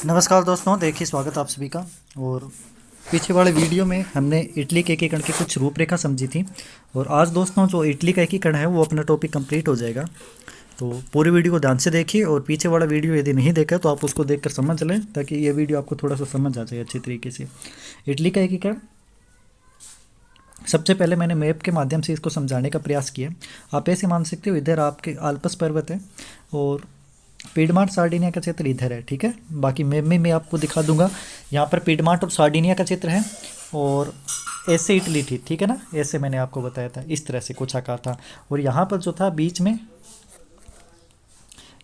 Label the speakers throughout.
Speaker 1: नमस्कार दोस्तों, देखिए स्वागत आप सभी का। और पीछे वाले वीडियो में हमने इडली के एकीकरण की कुछ रूपरेखा समझी थी। और आज दोस्तों जो इडली का एकीकरण है वो अपना टॉपिक कंप्लीट हो जाएगा। तो पूरी वीडियो को ध्यान से देखिए और पीछे वाला वीडियो यदि नहीं देखा तो आप उसको देखकर समझ लें, ताकि ये वीडियो आपको थोड़ा सा समझ आ जाए अच्छी तरीके से। इडली का एकीकरण सबसे पहले मैंने मैप के माध्यम से इसको समझाने का प्रयास किया। आप ऐसे मान सकते हो, इधर आपके आल्प्स पर्वत है और पिडमांट सार्डिनिया का क्षेत्र इधर है, ठीक है। बाकी मैप में मैं आपको दिखा दूंगा। यहाँ पर पिडमांट और सार्डिनिया का क्षेत्र है और ऐसे इटली थी, ठीक है ना। ऐसे मैंने आपको बताया था, इस तरह से कुछ आकार था। और यहाँ पर जो था बीच में,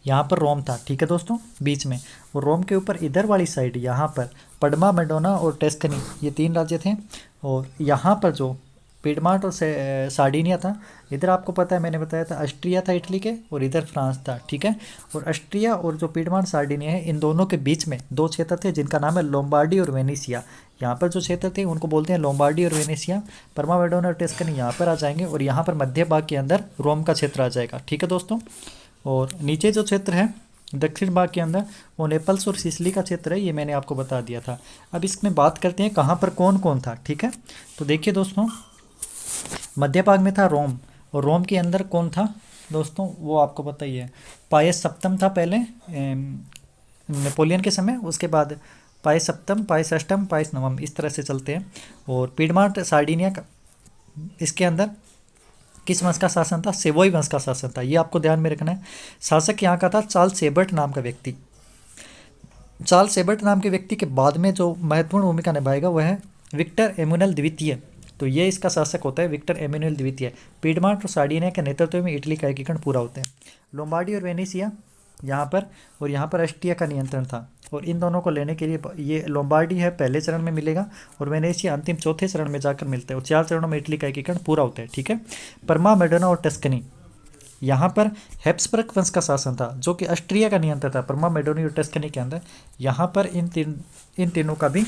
Speaker 1: यहाँ पर रोम था, ठीक है दोस्तों, बीच में। और रोम के ऊपर इधर वाली साइड यहाँ पर पडमा, मेडोना और टेस्कनी, ये तीन राज्य थे। और यहाँ पर जो पिडमांट और सार्डिनिया था, इधर आपको पता है मैंने बताया था ऑस्ट्रिया था इटली के, और इधर फ्रांस था, ठीक है। और ऑस्ट्रिया और जो पिडमांट सार्डिनिया है, इन दोनों के बीच में दो क्षेत्र थे जिनका नाम है लोम्बार्डी और वेनेसिया। यहाँ पर जो क्षेत्र थे उनको बोलते हैं लोम्बार्डी और वेनेसिया। परमा, मेडोना और टेस्कनी यहाँ पर आ जाएंगे और यहाँ पर मध्य भाग के अंदर रोम का क्षेत्र आ जाएगा, ठीक है दोस्तों। और नीचे जो क्षेत्र है दक्षिण भाग के अंदर, वो नेपल्स और सिसली का क्षेत्र है, ये मैंने आपको बता दिया था। अब इसमें बात करते हैं कहाँ पर कौन कौन था, ठीक है। तो देखिए दोस्तों, मध्य भाग में था रोम, और रोम के अंदर कौन था दोस्तों, वो आपको पता ही है। पायस सप्तम था पहले नेपोलियन के समय, उसके बाद पायस सप्तम, पायस अष्टम, पायस नवम, इस तरह से चलते हैं। और पिडमांट सार्डिनिया का, इसके अंदर किस वंश का शासन था, सेवोई वंश का शासन था, ये आपको ध्यान में रखना है। शासक यहाँ का था चार्ल्स सेबर्ट नाम का व्यक्ति। चार्ल्स सेबर्ट नाम के व्यक्ति के बाद में जो महत्वपूर्ण भूमिका निभाएगा वह है विक्टर एमुनल द्वितीय। तो ये इसका शासक होता है विक्टर एमुनल द्वितीय। पिडमांट और सार्डिनिया के नेतृत्व में इटली का एकीकरण पूरा होता है। लोम्बार्डी और वेनेसिया यहाँ पर, और यहाँ पर ऑस्ट्रिया का नियंत्रण था। और इन दोनों को लेने के लिए ये लोम्बार्डी है पहले चरण में मिलेगा और वेनेसिया अंतिम चौथे चरण में जाकर मिलते हैं, और 4 चरणों में इटली का एकीकरण पूरा होता है, ठीक है। परमा, मेडोना और टस्कनी, यहाँ पर हैब्सबर्ग वंश का शासन था जो कि ऑस्ट्रिया का नियंत्रण था परमा, मेडोनी और टस्कनी के अंदर। यहाँ पर इन तीनों का भी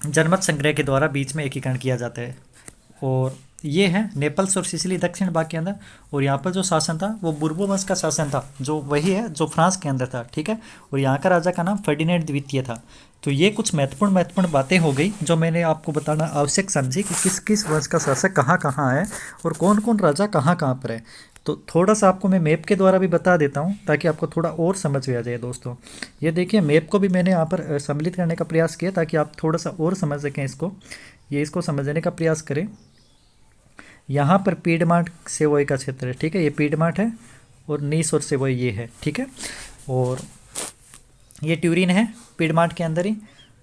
Speaker 1: जनमत संग्रह के द्वारा बीच में एकीकरण किया जाता है। और ये है नेपल्स और सिसिली दक्षिण भाग के अंदर। और यहाँ पर जो शासन था वो बुर्बो वंश का शासन था, जो वही है जो फ्रांस के अंदर था, ठीक है। और यहाँ का राजा का नाम फर्डिनेंड द्वितीय था। तो ये कुछ महत्वपूर्ण बातें हो गई जो मैंने आपको बताना आवश्यक समझी कि किस किस वंश का शासक कहाँ कहाँ है और कौन कौन राजा कहाँ कहाँ पर है। तो थोड़ा सा आपको मैं मैप के द्वारा भी बता देता हूँ ताकि आपको थोड़ा और समझ में आ जाए दोस्तों। ये देखिए, मैप को भी मैंने यहाँ पर सम्मिलित करने का प्रयास किया ताकि आप थोड़ा सा और समझ सकें इसको। ये इसको समझने का प्रयास करें। यहाँ पर पिडमांट सेवोई का क्षेत्र है, ठीक है, ये पिडमांट है और नीस और सेवोई ये है, ठीक है। और ये ट्यूरिन है पिडमांट के अंदर ही,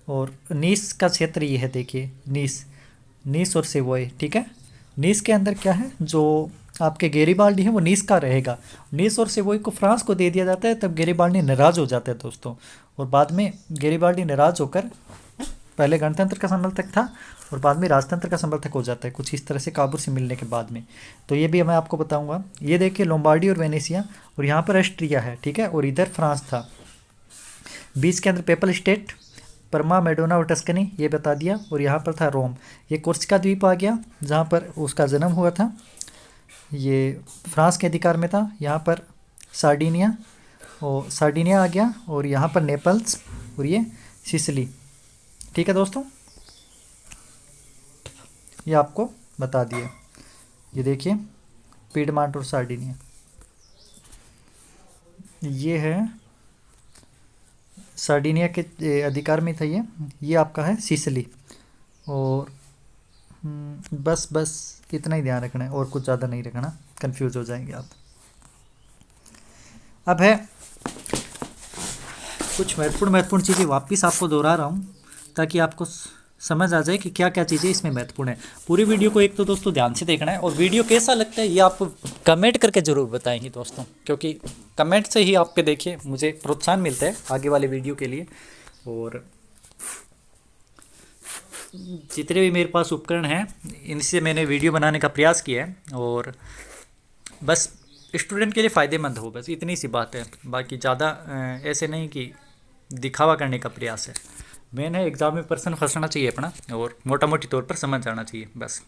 Speaker 1: और नीस का क्षेत्र ये है, देखिए नीस और सेवोई, ठीक है। नीस के अंदर क्या है, जो आपके गेरिबाल्डी है वो नीस का रहेगा। नीस और सेवोई को फ्रांस को दे दिया जाता है, तब गेरिबाल्डी नाराज हो जाता है दोस्तों। और बाद में गेरिबाल्डी नाराज होकर पहले गणतंत्र का समर्थक था और बाद में राजतंत्र का समर्थक हो जाता है, कुछ इस तरह से काबुल से मिलने के बाद में। तो ये भी मैं आपको बताऊंगा। ये देखिए लोम्बार्डी और वेनेसिया, और यहाँ पर ऑस्ट्रिया है, ठीक है, और इधर फ्रांस था। बीच के अंदर पेपल स्टेट, परमा, मेडोना और टस्कनी, ये बता दिया। और यहाँ पर था रोम। ये कोर्सिका द्वीप आ गया जहाँ पर उसका जन्म हुआ था, ये फ्रांस के अधिकार में था। यहाँ पर सार्डिनिया आ गया, और यहाँ पर नेपल्स, और ये सिसिली, ठीक है दोस्तों। ये आपको बता दिए। ये देखिए पिडमांट और सार्डिनिया, ये है सार्डिनिया के अधिकार में था ये आपका है सिसिली। और बस इतना ही ध्यान रखना है और कुछ ज़्यादा नहीं रखना, कंफ्यूज हो जाएंगे आप। अब है कुछ महत्वपूर्ण चीज़ें वापस आपको दोहरा रहा हूँ ताकि आपको समझ आ जाए कि क्या क्या चीज़ें इसमें महत्वपूर्ण है। पूरी वीडियो को एक तो दोस्तों ध्यान से देखना है, और वीडियो कैसा लगता है ये आप कमेंट करके ज़रूर बताएंगे दोस्तों, क्योंकि कमेंट से ही आपके देखिए मुझे प्रोत्साहन मिलता है आगे वाले वीडियो के लिए। और जितने भी मेरे पास उपकरण हैं इनसे मैंने वीडियो बनाने का प्रयास किया है, और बस स्टूडेंट के लिए फ़ायदेमंद हो, बस इतनी सी बात है। बाकी ज़्यादा ऐसे नहीं कि दिखावा करने का प्रयास है। मेन है एग्ज़ाम में पर्सन फंसना चाहिए अपना, और मोटा मोटी तौर पर समझ जाना चाहिए बस।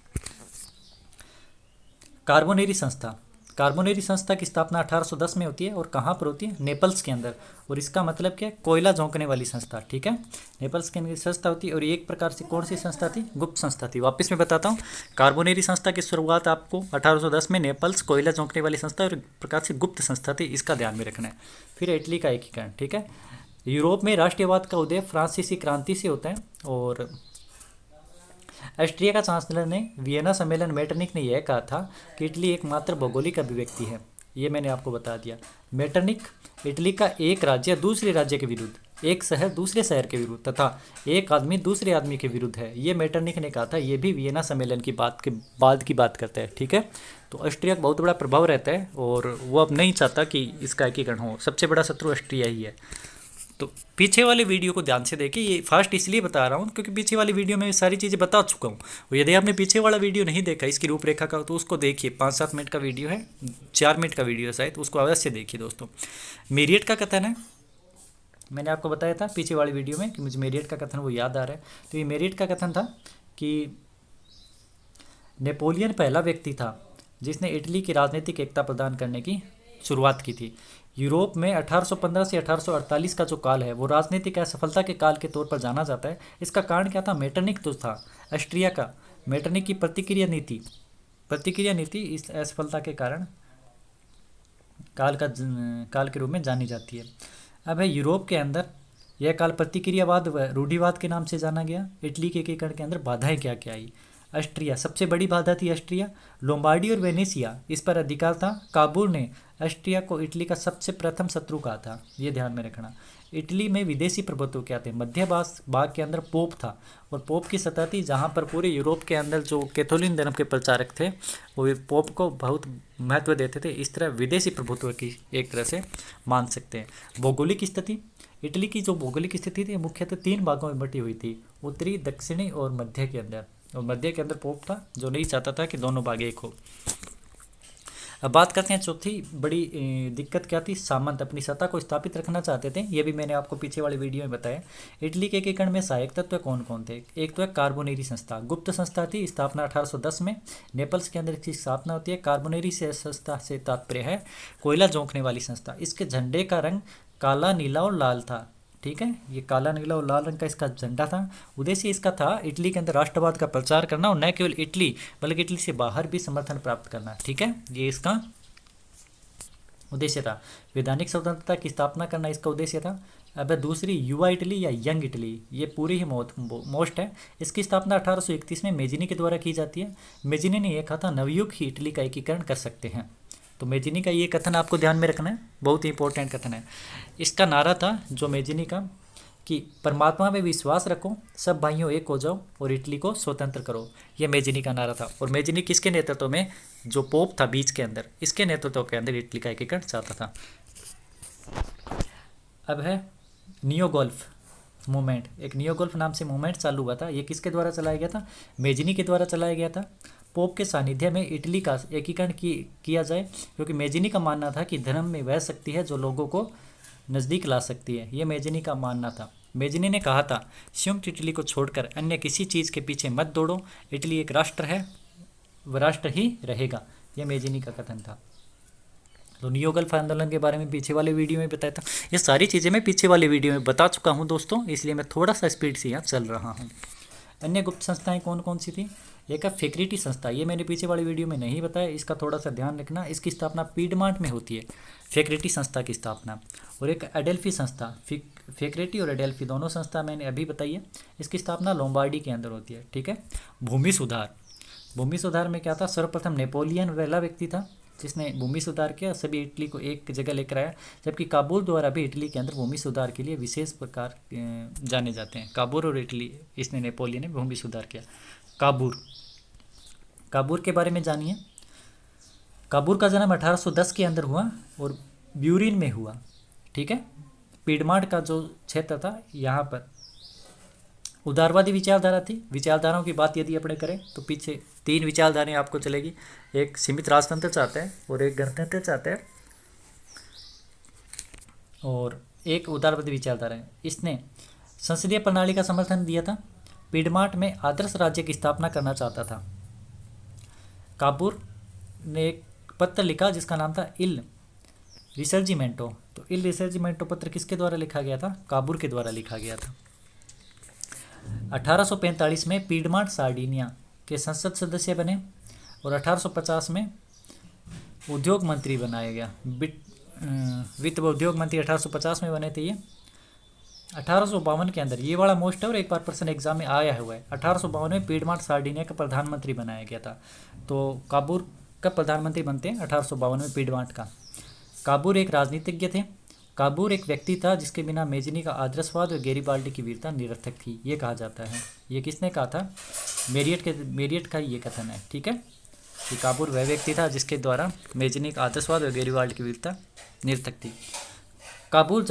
Speaker 1: कार्बोनेरी संस्था, कार्बोनेरी संस्था की स्थापना 1810 में होती है और कहाँ पर होती है? नेपल्स के अंदर। और इसका मतलब क्या है? कोयला झोंकने वाली संस्था, ठीक है। नेपल्स के अंदर संस्था होती है और ये एक प्रकार से कौन सी संस्था थी? गुप्त संस्था थी। वापस मैं बताता हूँ, कार्बोनेरी संस्था की शुरुआत आपको 1810 में नेपल्स कोयला झोंकने वाली संस्था और एक प्रकार से गुप्त संस्था थी, इसका ध्यान में रखना है। फिर इटली का एकीकरण, ठीक है। यूरोप में राष्ट्रीयवाद का उदय फ्रांसीसी क्रांति से होता है। और ऑस्ट्रिया का चांसलर ने वियना सम्मेलन मेटरनिक ने यह कहा था कि इटली एकमात्र भौगोलिक अभिव्यक्ति है। ये मैंने आपको बता दिया। मेटरनिक इटली का एक राज्य दूसरे राज्य के विरुद्ध, एक शहर दूसरे शहर के विरुद्ध तथा एक आदमी दूसरे आदमी के विरुद्ध है, ये मेटरनिक ने कहा था। ये भी वियना सम्मेलन की बाद की बात करता है, ठीक है। तो ऑस्ट्रिया का बहुत बड़ा प्रभाव रहता है और वो अब नहीं चाहता कि इसका एकीकरण हो। सबसे बड़ा शत्रु ऑस्ट्रिया ही है। तो पीछे वाले वीडियो को ध्यान से देखिए। ये फास्ट इसलिए बता रहा हूँ क्योंकि पीछे वाली वीडियो में सारी चीज़ें बता चुका हूँ। और यदि आपने पीछे वाला वीडियो नहीं देखा इसकी रूपरेखा का, तो उसको देखिए। 5-7 मिनट का वीडियो है, 4 मिनट का वीडियो है शायद, उसको अवश्य देखिए दोस्तों। मेरियट का कथन है, मैंने आपको बताया था पीछे वाली वीडियो में कि मुझे मेरियट का कथन वो याद आ रहा है। तो ये मेरियट का कथन था कि नेपोलियन पहला व्यक्ति था जिसने इटली की राजनीतिक एकता प्रदान करने की शुरुआत की थी। यूरोप में 1815 से 1848 का जो काल है वो राजनीतिक असफलता के काल के तौर पर जाना जाता है। इसका कारण क्या था? मेटरनिक तो था ऑस्ट्रिया का। मेटरनिक की प्रतिक्रिया नीति इस असफलता के कारण काल के रूप में जानी जाती है। अब है यूरोप के अंदर यह काल प्रतिक्रियावाद व रूढ़िवाद के नाम से जाना गया। इटली के एकीकरण के अंदर बाधाएं क्या क्या आई? ऑस्ट्रिया सबसे बड़ी बाधा थी। ऑस्ट्रिया, लोम्बार्डी और वेनेसिया इस पर अधिकार था। काबुल ने ऑस्ट्रिया को इटली का सबसे प्रथम शत्रु कहा था, ये ध्यान में रखना। इटली में विदेशी प्रभुत्व क्या थे? मध्य भाग के अंदर पोप था और पोप की सत्ता थी, जहाँ पर पूरे यूरोप के अंदर जो कैथोलिक धर्म के प्रचारक थे वो पोप को बहुत महत्व देते थे। इस तरह विदेशी प्रभुत्व की एक तरह से मान सकते हैं। भौगोलिक स्थिति, इटली की जो भौगोलिक स्थिति थी मुख्यतः 3 भागों में बटी हुई थी, उत्तरी, दक्षिणी और मध्य के अंदर। और मध्य के अंदर पोप था जो नहीं चाहता था कि दोनों भाग एक हो। अब बात करते हैं चौथी बड़ी दिक्कत क्या थी? सामंत अपनी सत्ता को स्थापित रखना चाहते थे। ये भी मैंने आपको पीछे वाले वीडियो में बताया। इटली के एकीकरण में सहायक तत्व कौन कौन थे? एक तो है कार्बोनेरी संस्था, गुप्त संस्था थी, स्थापना 1810 में। नेपल्स के अंदर इसकी स्थापना होती है। कार्बोनेरी से संस्था से तात्पर्य है कोयला झोंकने वाली संस्था। इसके झंडे का रंग काला, नीला और लाल था, ठीक है। ये काला, नीला और लाल रंग का इसका झंडा था। उद्देश्य इसका था इटली के अंदर राष्ट्रवाद का प्रचार करना और न केवल इटली बल्कि इटली से बाहर भी समर्थन प्राप्त करना, ठीक है। ये इसका उद्देश्य था। वैधानिक स्वतंत्रता की स्थापना करना इसका उद्देश्य था। अब दूसरी युवा इटली या यंग इटली, ये पूरी ही मोस्ट है। इसकी स्थापना 1831 में मेजिनी के द्वारा की जाती है। मेजिनी ने यह कहा था नवयुग ही इटली का एकीकरण कर सकते हैं। तो मेजिनी का ये कथन आपको ध्यान में रखना है, बहुत ही इंपॉर्टेंट कथन है। इसका नारा था जो मेजिनी का कि परमात्मा में विश्वास रखो, सब भाइयों एक हो जाओ और इटली को स्वतंत्र करो। ये मेजिनी का नारा था। और मेजिनी किसके नेतृत्व में? जो पोप था बीच के अंदर, इसके नेतृत्व के अंदर इटली का एकीकरण चाहता था। अब है नियो गोल्फ मूवमेंट। एक नियो गोल्फ नाम से मूवमेंट चालू हुआ था। ये किसके द्वारा चलाया गया था? मेजिनी के द्वारा चलाया गया था। पोप के सानिध्य में इटली का एकीकरण किया जाए, क्योंकि मेजिनी का मानना था कि धर्म में वह शक्ति है जो लोगों को नज़दीक ला सकती है। ये मेजिनी का मानना था। मेजिनी ने कहा था संयुक्त इटली को छोड़कर अन्य किसी चीज़ के पीछे मत दौड़ो, इटली एक राष्ट्र है, वह राष्ट्र ही रहेगा। यह मेजिनी का कथन था। तो नियो गोल्फ आंदोलन के बारे में पीछे वाले वीडियो में बताया था। ये सारी चीज़ें मैं पीछे वाले वीडियो में बता चुका हूँ दोस्तों, इसलिए मैं थोड़ा सा स्पीड से यहाँ चल रहा हूँ। अन्य गुप्त संस्थाएं कौन कौन सी थी? एक है फेक्रिटी संस्था, ये मैंने पीछे वाली वीडियो में नहीं बताया, इसका थोड़ा सा ध्यान रखना। इसकी स्थापना पीडमांट में होती है, फेक्रिटी संस्था की स्थापना। और एक एडेल्फी संस्था, फेक्रिटी और एडेल्फी दोनों संस्था मैंने अभी बताई है। इसकी स्थापना लोम्बार्डी के अंदर होती है, ठीक है। भूमि सुधार में क्या था? सर्वप्रथम नेपोलियन पहला व्यक्ति था जिसने भूमि सुधार किया, सभी इटली को एक जगह लेकर आया। जबकि काबुल द्वारा भी इटली के अंदर भूमि सुधार के लिए विशेष प्रकार जाने जाते हैं। काबुल और इटली, इसने नेपोलियन ने भूमि सुधार किया। काबुल के बारे में जानिए। काबुल का जन्म 1810 के अंदर हुआ और ब्यूरिन में हुआ, ठीक है। पीडमांट का जो क्षेत्र था यहाँ पर उदारवादी विचारधारा थी। विचारधाराओं की बात यदि अपने करें तो पीछे 3 विचारधाराएं आपको चलेगी। एक सीमित राजतंत्र चाहता है और एक गणतंत्र चाहता है और एक उदारवादी विचारधारा है। इसने संसदीय प्रणाली का समर्थन दिया था। पीडमांट में आदर्श राज्य की स्थापना करना चाहता था। काबुल ने एक पत्र लिखा जिसका नाम था इल रिसर्जिमेंटो। तो इल रिसर्जिमेंटो पत्र किसके द्वारा लिखा गया था? काबूर के द्वारा लिखा गया था। 1845 में पीडमांट सार्डिनिया के संसद सदस्य बने और 1850 में उद्योग मंत्री बनाया गया। वित्त व उद्योग मंत्री 1850 में बने थे ये। 1852 के अंदर, ये वाला मोस्ट है और एक बार पर्सन एग्जाम में आया हुआ है, 1852 में पीडमांट सार्डिनिया का प्रधानमंत्री बनाया गया था। तो काबूर का प्रधानमंत्री बनते हैं 1852 में पीडमांट का। काबूर एक राजनीतिज्ञ थे। काबूर एक व्यक्ति था जिसके बिना मेजनी का आदर्शवाद और गैरीबाल्डी की वीरता निरर्थक थी, ये कहा जाता है। ये किसने कहा था? मेरियट का ये कथन है, ठीक है, कि काबूर वह व्यक्ति था जिसके द्वारा मेजनी का आदर्शवाद और गैरीबाल्डी की वीरता निरर्थक थी। काबूल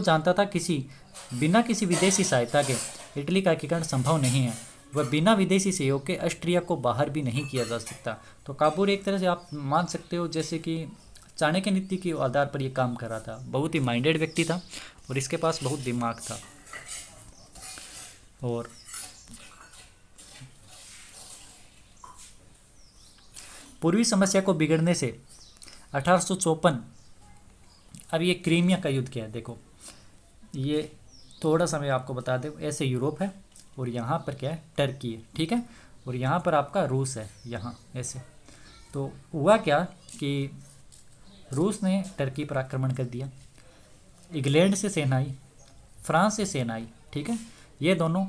Speaker 1: जानता था बिना किसी विदेशी सहायता के इटली का एकीकरण संभव नहीं है। वह बिना विदेशी सहयोग के ऑस्ट्रिया को बाहर भी नहीं किया जा सकता। तो काबूल एक तरह से आप मान सकते हो जैसे कि चाणक्य नीति के आधार पर यह काम कर रहा था। बहुत ही माइंडेड व्यक्ति था और इसके पास बहुत दिमाग था। और पूर्वी समस्या को बिगड़ने से 1854, अब ये क्रीमिया का युद्ध क्या है देखो, ये थोड़ा सा मैं आपको बता दूं, ऐसे यूरोप है और यहाँ पर क्या है? टर्की है, ठीक है, और यहाँ पर आपका रूस है, यहाँ ऐसे। तो हुआ क्या कि रूस ने टर्की पर आक्रमण कर दिया। इंग्लैंड से सेना आई, फ्रांस से सेना आई, ठीक है, ये दोनों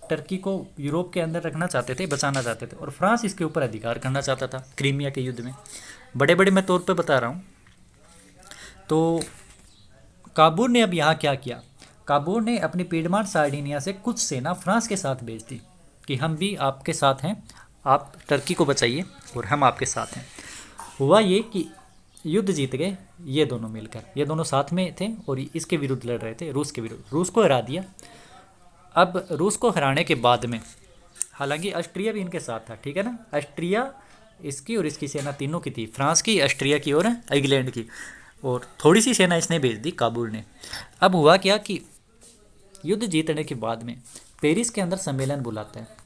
Speaker 1: टर्की को यूरोप के अंदर रखना चाहते थे, बचाना चाहते थे, और फ्रांस इसके ऊपर अधिकार करना चाहता था क्रीमिया के युद्ध में। बड़े बड़े मैं तौर पे बता रहा हूँ। तो काबूल ने अब यहाँ क्या किया? काबूल ने अपनी पीडमांट सार्डिनिया से कुछ सेना फ्रांस के साथ भेज दी कि हम भी आपके साथ हैं, आप टर्की को बचाइए और हम आपके साथ हैं। हुआ ये कि युद्ध जीत गए ये दोनों मिलकर, ये दोनों साथ में थे और इसके विरुद्ध लड़ रहे थे, रूस के विरुद्ध। रूस को हरा दिया। अब रूस को हराने के बाद में, हालांकि ऑस्ट्रिया भी इनके साथ था, ठीक है ना, ऑस्ट्रिया इसकी और इसकी सेना तीनों की थी, फ्रांस की, ऑस्ट्रिया की और इंग्लैंड की, और थोड़ी सी सेना इसने भेज दी काबूल ने। अब हुआ क्या कि युद्ध जीतने के बाद में पेरिस के अंदर सम्मेलन बुलाता है।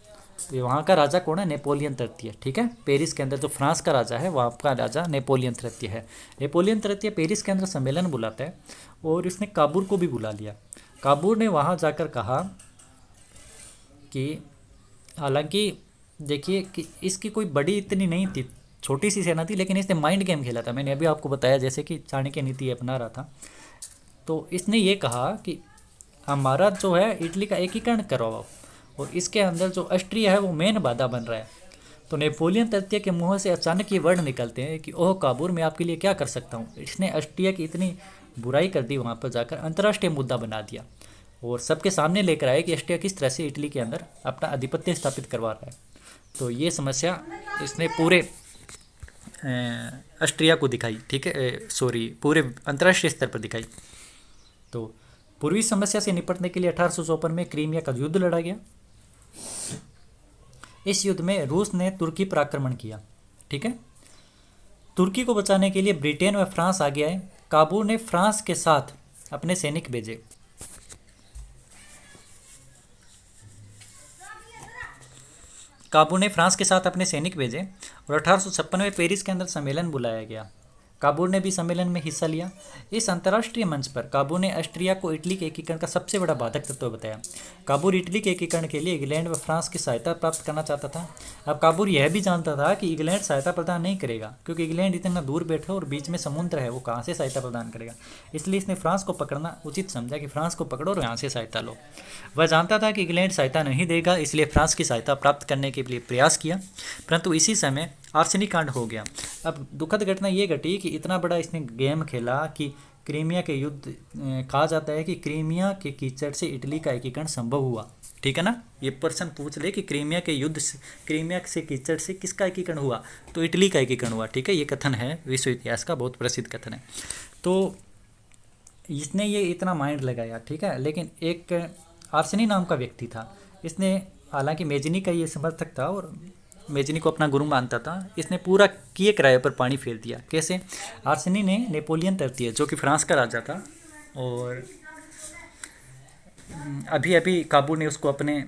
Speaker 1: वहाँ का राजा कौन है? नेपोलियन तृतीय, ठीक है। पेरिस के अंदर जो फ्रांस का राजा है वहाँ का राजा नेपोलियन तृतीय है। नेपोलियन तृतीय पेरिस के अंदर सम्मेलन बुलाता है और इसने काबूल को भी बुला लिया। काबूल ने वहाँ जाकर कहा कि हालांकि देखिए कि इसकी कोई बड़ी इतनी नहीं थी, छोटी सी सेना थी, लेकिन इसने माइंड गेम खेला था। मैंने अभी आपको बताया जैसे कि चाणक्य नीति अपना रहा था। तो इसने ये कहा कि हमारा जो है इटली का एकीकरण करवाओ, और इसके अंदर जो ऑस्ट्रिया है वो मेन बाधा बन रहा है। तो नेपोलियन तृतीय के मुंह से अचानक ये वर्ड निकलते हैं कि ओह काबूल, मैं आपके लिए क्या कर सकता हूँ। इसने ऑस्ट्रिया की इतनी बुराई कर दी, वहाँ पर जाकर अंतर्राष्ट्रीय मुद्दा बना दिया और सबके सामने लेकर आए कि ऑस्ट्रिया किस तरह से इटली के अंदर अपना आधिपत्य स्थापित करवा रहा है। तो ये समस्या इसने पूरे ऑस्ट्रिया को दिखाई, ठीक है, पूरे अंतर्राष्ट्रीय स्तर पर दिखाई। तो पूर्वी समस्या से निपटने के लिए 1854 में क्रीमिया का युद्ध लड़ा गया। इस युद्ध में रूस ने तुर्की पर आक्रमण किया, ठीक है। तुर्की को बचाने के लिए ब्रिटेन व फ्रांस आगे आए। काबूल ने फ्रांस के साथ अपने सैनिक भेजे। काबूल ने फ्रांस के साथ अपने सैनिक भेजे और 1856 में पेरिस के अंदर सम्मेलन बुलाया गया। काबूल ने भी सम्मेलन में हिस्सा लिया। इस अंतर्राष्ट्रीय मंच पर काबूल ने ऑस्ट्रिया को इटली के एकीकरण का सबसे बड़ा बाधक तत्व बताया। काबूल इटली के एकीकरण के लिए इंग्लैंड व फ्रांस की सहायता प्राप्त करना चाहता था। अब काबूल यह भी जानता था कि इंग्लैंड सहायता प्रदान नहीं करेगा, क्योंकि इंग्लैंड इतना दूर बैठा और बीच में समुद्र है, वो कहाँ से सहायता प्रदान करेगा। इसलिए इसने फ्रांस को पकड़ना उचित समझा कि फ्रांस को पकड़ो और यहाँ से सहायता लो। वह जानता था कि इंग्लैंड सहायता नहीं देगा, इसलिए फ्रांस की सहायता प्राप्त करने के लिए प्रयास किया, परंतु इसी समय आर्सेनिक कांड हो गया। अब दुखद घटना ये घटी कि इतना बड़ा इसने गेम खेला कि क्रीमिया के युद्ध, कहा जाता है कि क्रीमिया के कीचड़ से इटली का एकीकरण संभव हुआ, ठीक है ना। ये प्रश्न पूछ ले कि क्रीमिया के युद्ध से, क्रीमिया से कीचड़ से किसका एकीकरण हुआ, तो इटली का एकीकरण हुआ, ठीक है। ये कथन है विश्व इतिहास का बहुत प्रसिद्ध कथन है। तो इसने ये इतना माइंड लगाया, ठीक है। लेकिन एक आर्सेनी नाम का व्यक्ति था, इसने, हालांकि मेजनी का ये समर्थक था और मेजनी को अपना गुरु मानता था, इसने पूरा किए किराए पर पानी फेर दिया। कैसे? आर्सेनी ने नेपोलियन तृतीय, जो कि फ्रांस का राजा था, और अभी अभी काबूल ने उसको अपने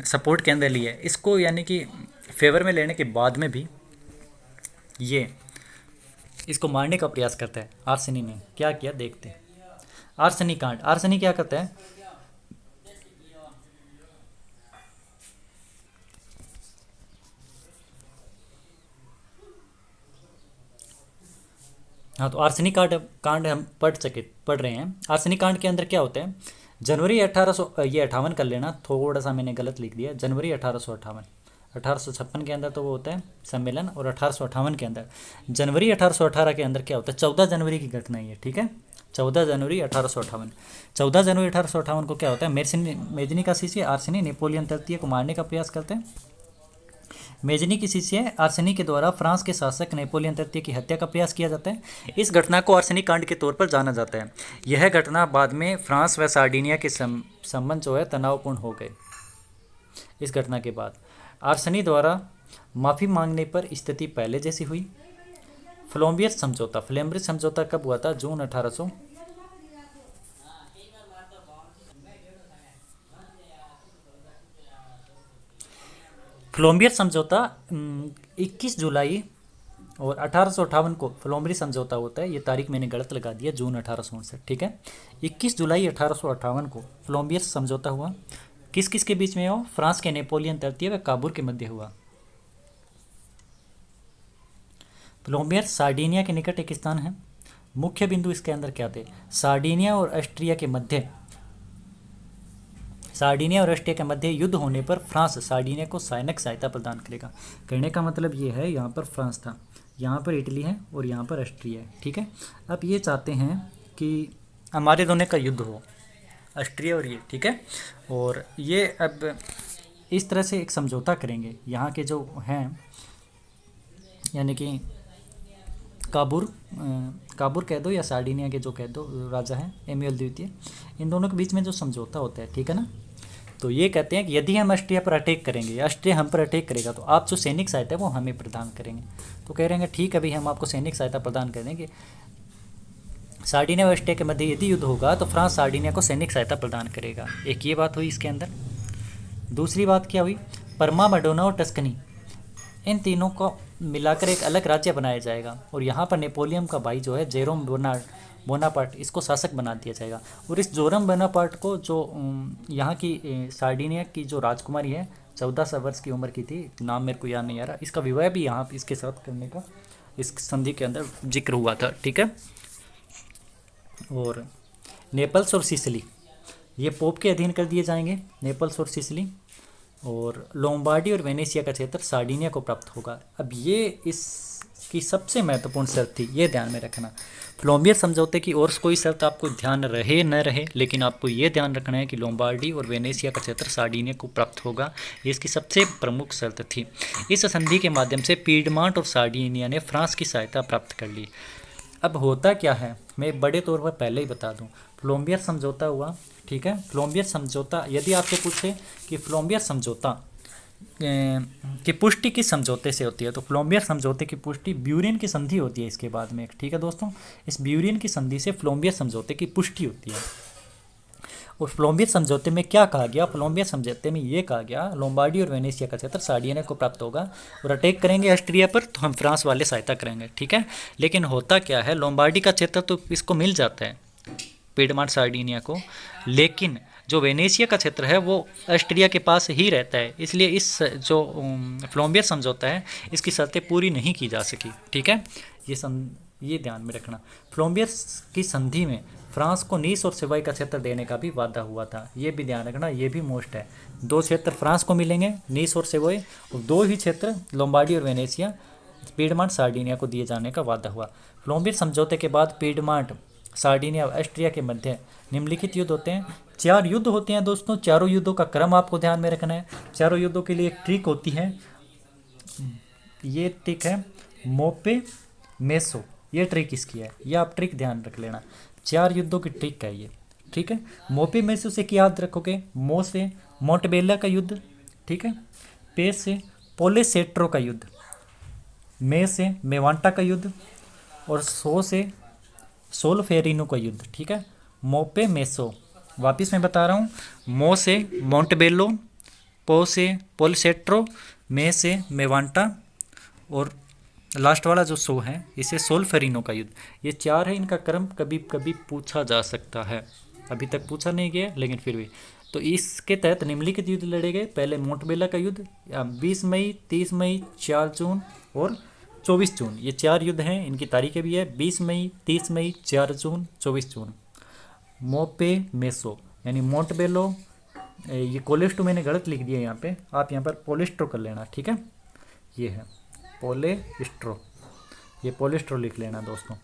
Speaker 1: सपोर्ट के अंदर लिया, इसको यानी कि फेवर में लेने के बाद में भी ये इसको मारने का प्रयास करता है। आर्सेनी ने क्या किया देखते हैं। आर्सेनी कांड, आर्सेनी क्या करता है, हाँ तो आर्सेनी कांड हम पढ़ रहे हैं। आर्सेनी कांड के अंदर क्या होता है, जनवरी 1800, ये 58 कर लेना, थोड़ा सा मैंने गलत लिख दिया, जनवरी 1858, 1856 के अंदर तो वो होता है सम्मेलन, और 1858 के अंदर, जनवरी 1818 के अंदर क्या होता है, 14 जनवरी की घटना है ये, ठीक है, 14 जनवरी 1858। 14 जनवरी 1858 को क्या होता है, मेजनी का शिष्य आर्सेनी नेपोलियन तृतीय को मारने का प्रयास करते हैं। मेजनी की शिष्य आर्सेनी के द्वारा फ्रांस के शासक नेपोलियन तृतीय की हत्या का प्रयास किया जाता है। इस घटना को आर्सेनी कांड के तौर पर जाना जाता है। यह घटना बाद में फ्रांस व सार्डिनिया के संबंध जो है तनावपूर्ण हो गए। इस घटना के बाद आर्सेनी द्वारा माफ़ी मांगने पर स्थिति पहले जैसी हुई। फ्लोम्बियस समझौता, फ्लेम्ब्रिज समझौता कब हुआ था, जून 1800। फ्लोम्बियस समझौता 21 जुलाई और 1858 को फ्लोम्बियस समझौता होता है। ये तारीख मैंने गलत लगा दिया, जून 1859, ठीक है। 21 जुलाई 1858 को फ्लोम्बियस समझौता हुआ। किस किस के बीच में हो, फ्रांस के नेपोलियन तृतीय व काबूल के मध्य हुआ। फ्लोम्बियस सार्डिनिया के निकट एक स्थान है। मुख्य बिंदु इसके अंदर क्या थे, सार्डिनिया और ऑस्ट्रिया के मध्य, सार्डिनिया और ऑस्ट्रिया के मध्य युद्ध होने पर फ्रांस सार्डिनिया को सैनिक सहायता प्रदान करेगा। कहने का मतलब ये है, यहाँ पर फ्रांस था, यहाँ पर इटली है और यहाँ पर ऑस्ट्रिया है, ठीक है। अब ये चाहते हैं कि हमारे दोनों का युद्ध हो, ऑस्ट्रिया और ये, ठीक है। और ये अब इस तरह से एक समझौता करेंगे। यहाँ के जो हैं यानी कि काबूर कह दो या सार्डिनिया के जो कह दो राजा हैं एम्यूल द्वितीय, इन दोनों के बीच में जो समझौता होता है, ठीक है ना। तो ये कहते हैं कि यदि हम ऑस्ट्रिया पर अटैक करेंगे या ऑस्ट्रिया हम पर अटैक करेगा तो आप जो सैनिक सहायता है वो हमें प्रदान करेंगे। तो कह रहे हैं ठीक है भाई, हम आपको सैनिक सहायता प्रदान कर देंगे। सार्डिनिया और ऑस्ट्रिया के मध्य यदि युद्ध होगा तो फ्रांस सार्डिनिया को सैनिक सहायता प्रदान करेगा। एक ये बात हुई इसके अंदर। दूसरी बात क्या हुई, परमा, मडोना और टस्कनी, इन तीनों को मिलाकर एक अलग राज्य बनाया जाएगा और यहाँ पर नेपोलियन का भाई जो है जेरोम बोनापार्ट, इसको शासक बना दिया जाएगा। और इस जोरम बोनापार्ट को जो यहाँ की सार्डिनिया की जो राजकुमारी है, 14 वर्ष की उम्र की थी, नाम मेरे को याद नहीं आ रहा, इसका विवाह भी यहाँ इसके साथ करने का इस संधि के अंदर जिक्र हुआ था, ठीक है। और नेपल्स और सिसिली ये पोप के अधीन कर दिए जाएंगे, नेपल्स और सिसिली। और लोम्बार्डी और वेनेशिया का क्षेत्र सार्डिनिया को प्राप्त होगा। अब ये इसकी सबसे महत्वपूर्ण शर्त थी, ये ध्यान में रखना। फ्लोम्बियस समझौते की और कोई शर्त आपको ध्यान रहे न रहे, लेकिन आपको ये ध्यान रखना है कि लोम्बार्डी और वेनेशिया का क्षेत्र सार्डिनिया को प्राप्त होगा, ये इसकी सबसे प्रमुख शर्त थी। इस संधि के माध्यम से पीडमांट और सार्डिनिया ने फ्रांस की सहायता प्राप्त कर ली। अब होता क्या है, मैं बड़े तौर पर पहले ही बता दूं। फ्लोम्बियस समझौता हुआ, ठीक है। फ्लोम्बियस समझौता, यदि आपसे पूछे कि फ्लोम्बियस समझौता की पुष्टि किस समझौते से होती है, तो फ्लोम्बियस समझौते की पुष्टि ब्यूरिन की संधि होती है इसके बाद में, ठीक है दोस्तों। इस ब्यूरिन की संधि से फ्लोम्बियस समझौते की पुष्टि होती है। और फ्लोम्बियस समझौते में क्या कहा गया, फ्लोम्बियस समझौते में ये कहा गया लोम्बार्डी और वेनेशिया का क्षेत्र सार्डिनिया को प्राप्त होगा और अटैक करेंगे ऑस्ट्रिया पर तो हम फ्रांस वाले सहायता करेंगे, ठीक है। लेकिन होता क्या है, लोम्बार्डी का क्षेत्र तो इसको मिल जाता है, पीडमांट सार्डिनिया को, लेकिन जो वेनेशिया का क्षेत्र है वो ऑस्ट्रिया के पास ही रहता है। इसलिए इस जो फ्लोम्बियस समझौता है इसकी शर्तें पूरी नहीं की जा सकी, ठीक है। ये ध्यान में रखना। फ्लोम्बियस की संधि में फ्रांस को नीस और सेवाई का क्षेत्र देने का भी वादा हुआ था, ये भी ध्यान रखना, ये भी मोस्ट है। 2 क्षेत्र फ्रांस को मिलेंगे, नीस और सेवाई, और 2 ही क्षेत्र लोम्बार्डी और वेनेशिया पीडमांट सार्डिनिया को दिए जाने का वादा हुआ। फ्लोम्बियस समझौते के बाद पीडमांट सार्डिनिया और ऑस्ट्रिया के मध्य निम्नलिखित युद्ध होते हैं। 4 युद्ध होते हैं दोस्तों, चारों युद्धों का क्रम आपको ध्यान में रखना है। चारों युद्धों के लिए एक ट्रिक होती है, ये ट्रिक है मोपे मेसो, ये ट्रिक इसकी है, ये आप ट्रिक ध्यान रख लेना। 4 युद्धों की ट्रिक है ये, ठीक है। मोपे मेसो से क्या याद रखोगे, मो से मोंटेबेल्ला का युद्ध, ठीक है। पे से पोलेसेट्रो का युद्ध, मे से मेवांटा का युद्ध, और सो से सोल्फेरिनो का युद्ध, ठीक है। मोपे मेसो, वापिस मैं बता रहा हूँ, मो से मोंटेबेल्लो, पो से पोलेसेट्रो, मे से मेवांटा और लास्ट वाला जो सो है इसे सोल्फेरिनो का युद्ध। ये चार है, इनका क्रम कभी कभी पूछा जा सकता है, अभी तक पूछा नहीं गया लेकिन फिर भी। तो इसके तहत निम्नलिखित युद्ध लड़े गए। पहले मोंटबेला का युद्ध 20 मई, 30 मई, 4 जून और 24 जून, ये चार युद्ध हैं। इनकी तारीखें भी है 20 मई, 30 मई, 4 जून, 24 जून। मोपे मेसो यानी मोंटबेलो, ये कोलेस्ट्रो मैंने गलत लिख दिया यहाँ पे, आप यहाँ पर पोलिस्ट्रो कर लेना, ठीक है। ये है पोलेस्ट्रो, ये पोलिस्ट्रो लिख लेना दोस्तों।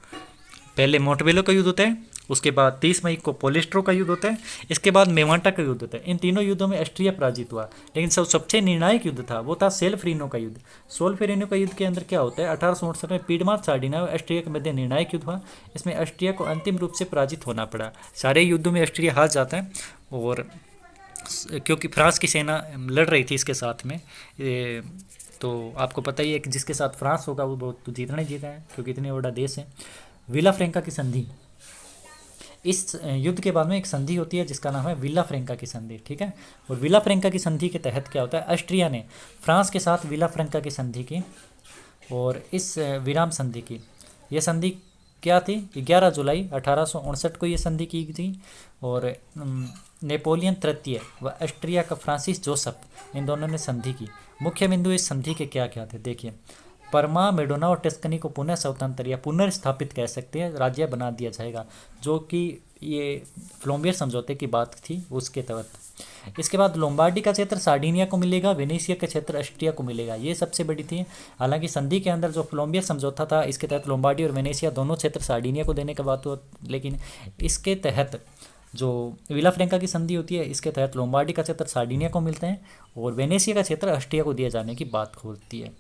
Speaker 1: पहले मोंटबेलो का युद्ध होता है, उसके बाद 30 मई को पोलिस्ट्रो का युद्ध होता है, इसके बाद मेवांटा का युद्ध होता है। इन तीनों युद्धों में ऑस्ट्रिया पराजित हुआ, लेकिन सबसे निर्णायक युद्ध था वो था सोल्फेरिनो का युद्ध। सोल्फेरिनो का युद्ध के अंदर क्या होता है, 1868 में पीडमार्क सार्डिनिया और ऑस्ट्रिया के मध्य निर्णायक युद्ध हुआ। इसमें ऑस्ट्रिया को अंतिम रूप से पराजित होना पड़ा। सारे युद्धों में ऑस्ट्रिया हार जाता है, और क्योंकि फ्रांस की सेना लड़ रही थी इसके साथ में, तो आपको पता ही है कि जिसके साथ फ्रांस होगा वो बहुत तो जीतना ही जीता है, क्योंकि इतने बड़ा देश है। विला फ्रेंका की संधि, इस युद्ध के बाद में एक संधि होती है जिसका नाम है विला फ्रेंका की संधि, ठीक है। और विला फ्रेंका की संधि के तहत क्या होता है, ऑस्ट्रिया ने फ्रांस के साथ विला फ्रेंका की संधि की, और इस विराम संधि की, यह संधि क्या थी, 11 जुलाई 1859 को ये संधि की थी। और नेपोलियन तृतीय व ऑस्ट्रिया का फ्रांसिस जोसेफ, इन दोनों ने संधि की। मुख्य बिंदु इस संधि के क्या क्या थे, देखिए। परमा, मेडोना और टस्कनी को पुनः स्वतंत्र या पुनर्स्थापित कह सकते हैं, राज्य बना दिया जाएगा, जो कि ये फ्लोम्बियर समझौते की बात थी उसके तहत। इसके बाद लोम्बार्डी का क्षेत्र सार्डिनिया को मिलेगा, वेनेशिया का क्षेत्र ऑस्ट्रिया को मिलेगा, ये सबसे बड़ी थी। हालांकि संधि के अंदर जो फ्लोम्बियर समझौता था, इसके तहत लोम्बार्डी और वेनेशिया दोनों क्षेत्र सार्डिनिया को देने का बात हुआ, लेकिन इसके तहत जो विला फ्रेंका की संधि होती है, इसके तहत लोम्बार्डी का क्षेत्र सार्डिनिया को मिलते हैं और वेनेशिया का क्षेत्र ऑस्ट्रिया को दिए जाने की बात होती है।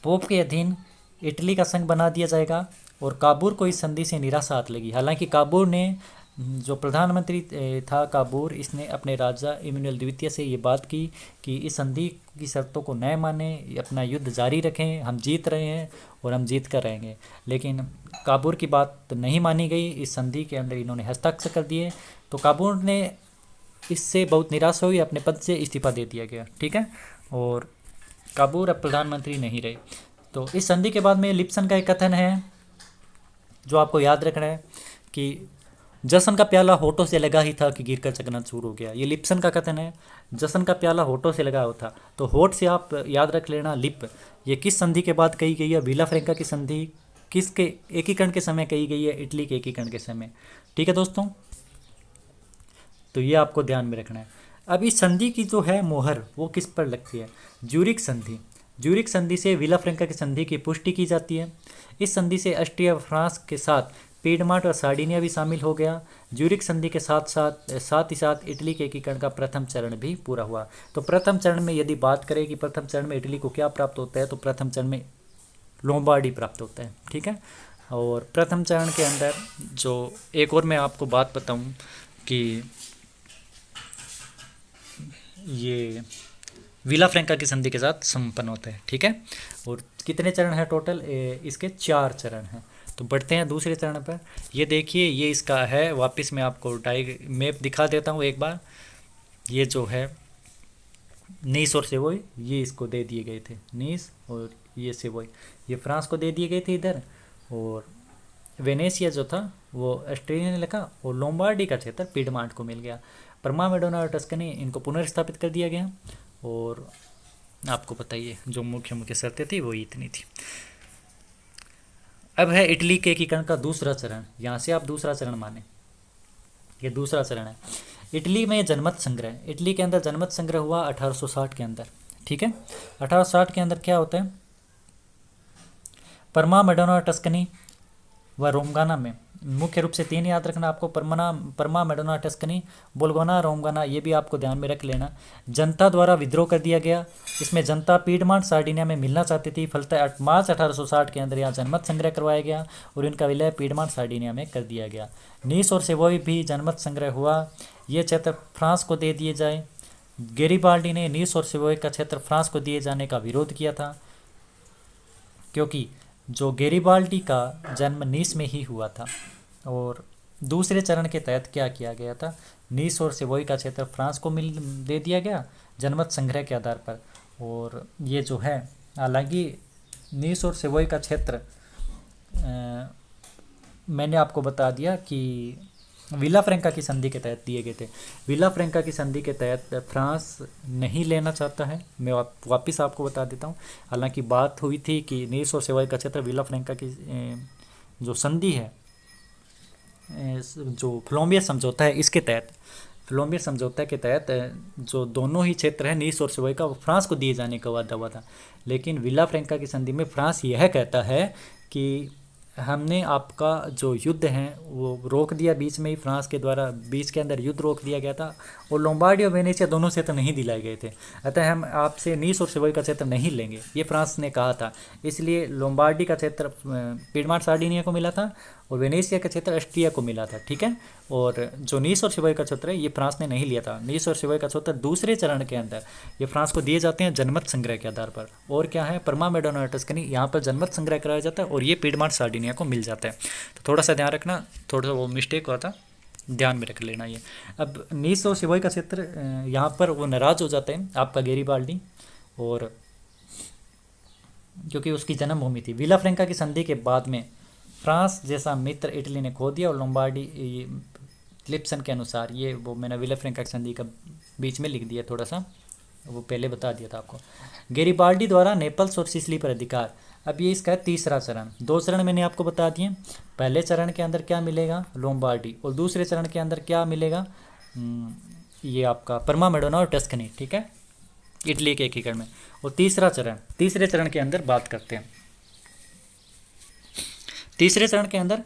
Speaker 1: पोप के अधीन इटली का संघ बना दिया जाएगा, और काबूर को इस संधि से निराशा हाथ लगी। हालांकि काबूर ने, जो प्रधानमंत्री था काबूर, इसने अपने राजा इमैनुएल द्वितीय से ये बात की कि इस संधि की शर्तों को न माने, अपना युद्ध जारी रखें, हम जीत रहे हैं और हम जीत कर रहेंगे। लेकिन काबूर की बात नहीं मानी गई, इस संधि के अंदर इन्होंने हस्ताक्षर कर दिए, तो काबूर ने इससे बहुत निराश हुई, अपने पद से इस्तीफा दे दिया गया, ठीक है। और काबूर अब प्रधानमंत्री नहीं रहे। तो इस संधि के बाद में लिप्सन का एक कथन है जो आपको याद रखना है कि जश्न का प्याला होठों से लगा ही था कि गिरकर चकनाचूर हो गया। ये लिप्सन का कथन है, जश्न का प्याला होठों से लगा होता। तो होठ से आप याद रख लेना लिप, ये किस संधि के बाद कही गई है, विला फ्रेंका की संधि किसके एकीकरण के समय कही गई है, इटली के एकीकरण के समय, ठीक है दोस्तों। तो ये आपको ध्यान में रखना है। अब इस संधि की जो है मोहर वो किस पर लगती है, ज्यूरिख संधि। ज्यूरिख संधि से विला फ्रेंका की संधि की पुष्टि की जाती है। इस संधि से ऑस्ट्रिया फ्रांस के साथ पीडमार्क और सार्डिनिया भी शामिल हो गया। ज्यूरिख संधि के साथ ही साथ इटली के एकीकरण का प्रथम चरण भी पूरा हुआ। तो प्रथम चरण में यदि बात करें कि प्रथम चरण में इटली को क्या प्राप्त होता है, तो प्रथम चरण में लोम्बार्डी प्राप्त होता है, ठीक है। और प्रथम चरण के अंदर जो एक और मैं आपको बात बताऊं कि ये विला फ्रेंका की संधि के साथ संपन्न होता है, ठीक है। और कितने चरण हैं टोटल, इसके 4 चरण हैं। तो बढ़ते हैं दूसरे चरण पर। ये देखिए, ये इसका है, वापस मैं आपको मैप दिखा देता हूँ एक बार। ये जो है नीस और सेवोई, ये इसको दे दिए गए थे, नीस और ये सेवोई, ये फ्रांस को दे दिए गए थे इधर। और वेनेशिया जो था वो ऑस्ट्रिया ने लिखा, और लोम्बार्डी का क्षेत्र पीडमार्क को मिल गया। परमा, मेडोना और टस्कनी इनको पुनर्स्थापित कर दिया गया। और आपको बताइए जो मुख्य मुख्य शर्तें थी वो इतनी थी। अब है इटली के एकीकरण का दूसरा चरण, यहाँ से आप दूसरा चरण माने, ये दूसरा चरण है। इटली में जनमत संग्रह, इटली के अंदर जनमत संग्रह हुआ 1860 के अंदर, ठीक है। 1860 के अंदर क्या होता है, परमा, मेडोना और टस्कनी व रोमगाना में मुख्य रूप से 3 याद रखना आपको, परमा, मेडोना, टस्कनी, बोलगोना, रोमगाना, ये भी आपको ध्यान में रख लेना। जनता द्वारा विद्रोह कर दिया गया। इसमें जनता पीडमार्क सार्डिनिया में मिलना चाहती थी, फलतः मार्च 1860 के अंदर यहाँ जनमत संग्रह करवाया गया और इनका विलय पीडमार्क सार्डिनिया में कर दिया गया। नीस और सेवोई भी जनमत संग्रह हुआ, ये क्षेत्र फ्रांस को दे दिए जाए। गेरिबाल्डी ने नीस और सेवोई का क्षेत्र फ्रांस को दिए जाने का विरोध किया था, क्योंकि जो गेरिबाल्डी का जन्म नीस में ही हुआ था। और दूसरे चरण के तहत क्या किया गया था, नीस और सेवोई का क्षेत्र फ्रांस को दे दिया गया जनमत संग्रह के आधार पर। और ये जो है, हालांकि नीस और सेवोई का क्षेत्र मैंने आपको बता दिया कि विला फ्रैंका की संधि के तहत दिए गए थे। विला फ्रैंका की संधि के तहत फ्रांस नहीं लेना चाहता है। मैं वापस आपको बता देता हूँ। हालांकि बात हुई थी कि नीस और सेवोई का क्षेत्र विला फ्रैंका की जो संधि है, जो फ्लोम्बियर समझौता है, इसके तहत, फ्लोम्बियर समझौता के तहत जो दोनों ही क्षेत्र हैं नीस और सेवोई का, वो फ्रांस को दिए जाने का वादा हुआ था। लेकिन विला फ्रैंका की संधि में फ्रांस यह कहता है कि हमने आपका जो युद्ध है वो रोक दिया बीच में ही, फ्रांस के द्वारा बीच के अंदर युद्ध रोक दिया गया था, और लोम्बार्डी और वेनेशिया दोनों क्षेत्र नहीं दिलाए गए थे। अतः हम आपसे नीस और सेवोई का क्षेत्र नहीं लेंगे, ये फ्रांस ने कहा था। इसलिए लोम्बार्डी का क्षेत्र पिडमांट सार्डिनिया को मिला था और वेनेशिया का क्षेत्र ऑस्ट्रिया को मिला था, ठीक है। और जो नीस और सेवोई का क्षेत्र है ये फ्रांस ने नहीं लिया था। नीस और सेवोई का क्षेत्र दूसरे चरण के अंदर ये फ्रांस को दिए जाते हैं जनमत संग्रह के आधार पर। और क्या है, परमा मेडोना और टस्कनी, यहाँ पर जनमत संग्रह कराया जाता है और ये पिडमांट सार्डिनिया को मिल जाता है। तो थोड़ा सा ध्यान रखना, थोड़ा सा वो मिस्टेक हुआ था, ध्यान में रख लेना ये। अब नीस और सेवोई का क्षेत्र यहाँ पर वो नाराज़ हो जाते हैं आपका गेरिबाल्डी, और क्योंकि उसकी जन्मभूमि थी। विला फ्रैंका की संधि के बाद में फ्रांस जैसा मित्र इटली ने खो दिया, और लोम्बार्डी लिप्सन के अनुसार, ये वो मैंने विला फ्रैंका की संधि का बीच में लिख दिया, थोड़ा सा वो पहले बता दिया था आपको। गेरिबाल्डी द्वारा नेपल्स और सिसिली पर अधिकार। अब ये इसका है तीसरा चरण। दो चरण मैंने आपको बता दिए। पहले चरण के अंदर क्या मिलेगा, लोम्बार्डी, और दूसरे चरण के अंदर क्या मिलेगा, ये आपका परमा मेडोना और टस्कनी, ठीक है, इटली के एकीकरण में। और तीसरा चरण, तीसरे चरण के अंदर बात करते हैं। तीसरे चरण के अंदर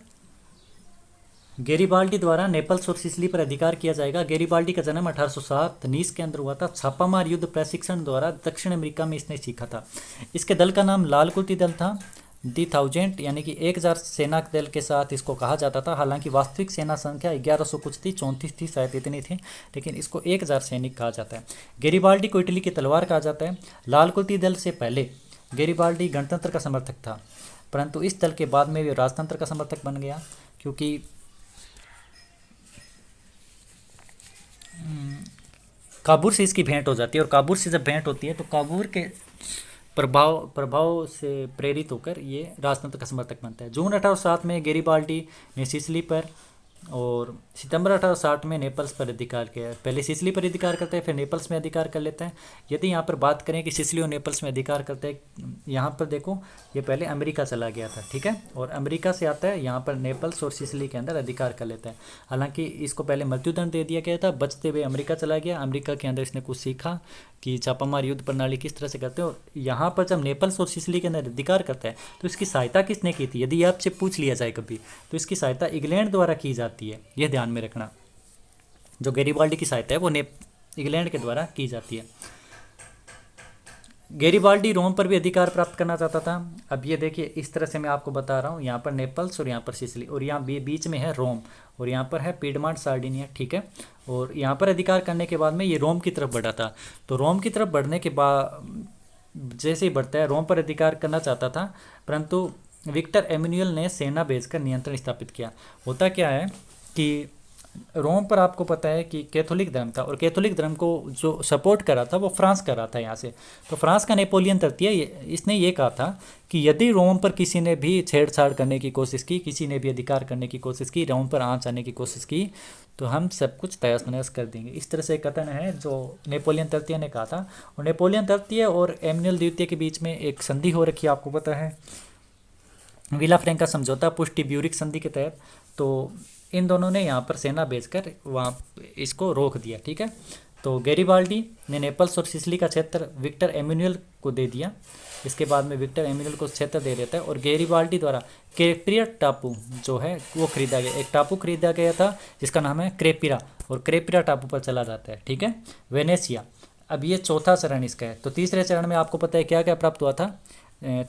Speaker 1: गेरिबाल्डी द्वारा नेपल्स और सिसिली पर अधिकार किया जाएगा। गेरिबाल्डी का जन्म 1807 नीस के अंदर हुआ था। छापामार युद्ध प्रशिक्षण द्वारा दक्षिण अमेरिका में इसने सीखा था। इसके दल का नाम लाल कुर्ती दल था। दी 1000 यानी कि 1000 सेना दल के साथ इसको कहा जाता था। हालांकि वास्तविक सेना संख्या 1100 कुछ थी, 34 थी शायद, इतनी थी, लेकिन इसको 1000 सैनिक कहा जाता है। गेरिबाल्डी को इटली की तलवार कहा जाता है। लाल कुर्ती दल से पहले गेरिबाल्डी गणतंत्र का समर्थक था, परंतु इस दल के बाद में वे राजतंत्र का समर्थक बन गया, क्योंकि काबूर से इसकी भेंट हो जाती है। और काबूर से जब भेंट होती है तो काबूर के प्रभाव से प्रेरित होकर ये राजतंत्र का समर्थक बनता है। जून 1807 में गेरिबाल्डी ने सिसिली पर और सितंबर 1860 में नेपल्स पर अधिकार किया। पहले सिसिली पर अधिकार करता है, फिर नेपल्स में अधिकार कर लेता है। यदि यहाँ पर बात करें कि सिसिली और नेपल्स में अधिकार करता है, यहाँ पर देखो ये पहले अमेरिका चला गया था, ठीक है, और अमेरिका से आता है यहाँ पर नेपल्स और सिसिली के अंदर अधिकार कर लेता है। हालांकि इसको पहले मृत्युदंड दे दिया गया था, बचते हुए अमेरिका चला गया। अमेरिका के अंदर इसने कुछ सीखा कि छापामार युद्ध प्रणाली किस तरह से करते हैं, और यहाँ पर जब नेपल्स और सिसिली के अंदर अधिकार करता है तो इसकी सहायता किसने की थी, यदि आपसे पूछ लिया जाए कभी, तो इसकी सहायता इंग्लैंड द्वारा की जाती है। यह ध्यान में रखना, जो गेरिबाल्डी की सहायता है वो इंग्लैंड के द्वारा की जाती है। गेरिबाल्डी रोम पर भी अधिकार प्राप्त करना चाहता था। अब ये देखिए, इस तरह से मैं आपको बता रहा हूँ, यहाँ पर नेपल्स और यहाँ पर सिसिली, और यहाँ बीच में है रोम, और यहाँ पर है पिडमांट सार्डिनिया, ठीक है। और यहाँ पर अधिकार करने के बाद में ये रोम की तरफ बढ़ा था। तो रोम की तरफ बढ़ने के बाद जैसे ही बढ़ता है, रोम पर अधिकार करना चाहता था, परंतु विक्टर एमेनुअल ने सेना भेजकर नियंत्रण स्थापित किया। होता क्या है कि रोम पर आपको पता है कि कैथोलिक धर्म था, और कैथोलिक धर्म को जो सपोर्ट कर रहा था वो फ्रांस कर रहा था यहाँ से। तो फ्रांस का नेपोलियन तृतीय, इसने ये कहा था कि यदि रोम पर किसी ने भी छेड़छाड़ करने की कोशिश की, किसी ने भी अधिकार करने की कोशिश की, रोम पर आँच आने की कोशिश की, तो हम सब कुछ तहस नहस कर देंगे। इस तरह से कथन है जो नेपोलियन तृतीय ने कहा था। और नेपोलियन तृतीय और एमेनुअल द्वितीय के बीच में एक संधि हो रखी है, आपको पता है, विला फ्रैंका समझौता, पुष्टि ब्यूरिक संधि के तहत। तो इन दोनों ने यहाँ पर सेना भेजकर वहाँ इसको रोक दिया, ठीक है। तो गेरिबाल्डी ने नेपल्स और सिसिली का क्षेत्र विक्टर एमेनुअल को दे दिया। इसके बाद में विक्टर एमेनुअल को क्षेत्र दे देता है, और गेरिबाल्डी द्वारा क्रेपिरा टापू जो है वो खरीदा गया। एक टापू खरीदा गया था जिसका नाम है क्रेपिरा, और क्रेपिरा टापू पर चला जाता है, ठीक है, वेनेशिया। अब ये चौथा चरण इसका है। तो तीसरे चरण में आपको पता है क्या क्या प्राप्त हुआ था।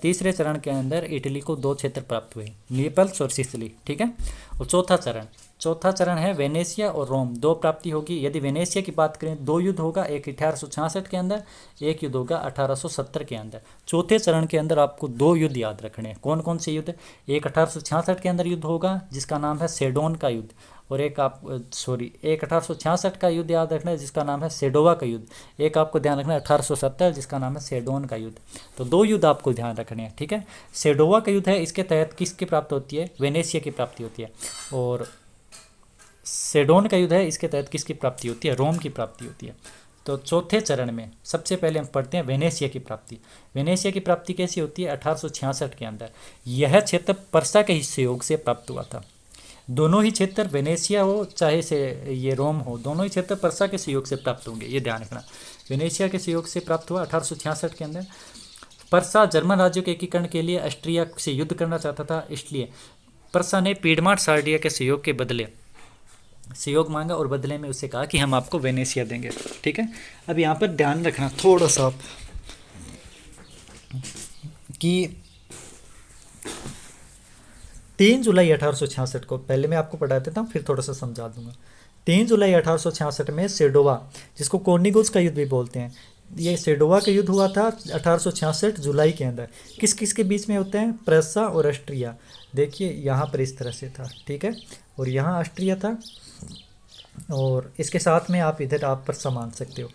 Speaker 1: तीसरे चरण के अंदर इटली को 2 क्षेत्र प्राप्त हुए, नेपल्स और सिसिली, ठीक है। और चौथा चरण है वेनेशिया और रोम, 2 प्राप्ति होगी। यदि वेनेशिया की बात करें, 2 युद्ध होगा, एक 1866 के अंदर, एक युद्ध होगा 1870 के अंदर। चौथे चरण के अंदर आपको 2 युद्ध याद रखने हैं। कौन कौन से युद्ध? एक 1866 के अंदर युद्ध होगा जिसका नाम है सेडोन का युद्ध, और एक 1866 का युद्ध याद रखना है जिसका नाम है सेडोवा का युद्ध। एक आपको ध्यान रखना है 1870 जिसका नाम है सेडोन का युद्ध। तो 2 युद्ध आपको ध्यान रखने हैं, ठीक है। सेडोवा का युद्ध है, इसके तहत किसकी प्राप्ति होती है? वेनेशिया की प्राप्ति होती है। और सेडोन का युद्ध है, इसके तहत किसकी प्राप्ति होती है? रोम की प्राप्ति होती है। तो चौथे चरण में सबसे पहले हम पढ़ते हैं वेनेशिया की प्राप्ति। वेनेशिया की प्राप्ति कैसी होती है? 1866 के अंदर यह क्षेत्र पर्सा के सहयोग से प्राप्त हुआ था। दोनों ही क्षेत्र, वेनेशिया हो चाहे से ये रोम हो, दोनों ही क्षेत्र पर्सा के सहयोग से प्राप्त होंगे, ये ध्यान रखना। वेनेशिया के सहयोग से प्राप्त हुआ 1866 के अंदर। पर्सा जर्मन राज्यों के एकीकरण के लिए ऑस्ट्रिया से युद्ध करना चाहता था, इसलिए पर्सा ने पीडमार्ट सार्डिया के सहयोग के बदले सहयोग मांगा और बदले में उससे कहा कि हम आपको वेनेशिया देंगे, ठीक है। अब यहाँ पर ध्यान रखना थोड़ा सा कि 3 जुलाई 1866 को, पहले मैं आपको पढ़ा देता हूँ फिर थोड़ा सा समझा दूंगा। 3 जुलाई 1866 में सेडोवा, जिसको कोर्निगोस का युद्ध भी बोलते हैं, ये सेडोवा का युद्ध हुआ था 1866 जुलाई के अंदर। किस किस के बीच में होते हैं? प्रेसा और ऑस्ट्रिया। देखिए यहाँ पर इस तरह से था, ठीक है, और यहाँ ऑस्ट्रिया था, और इसके साथ में आप इधर आप पर्सा मान सकते हो,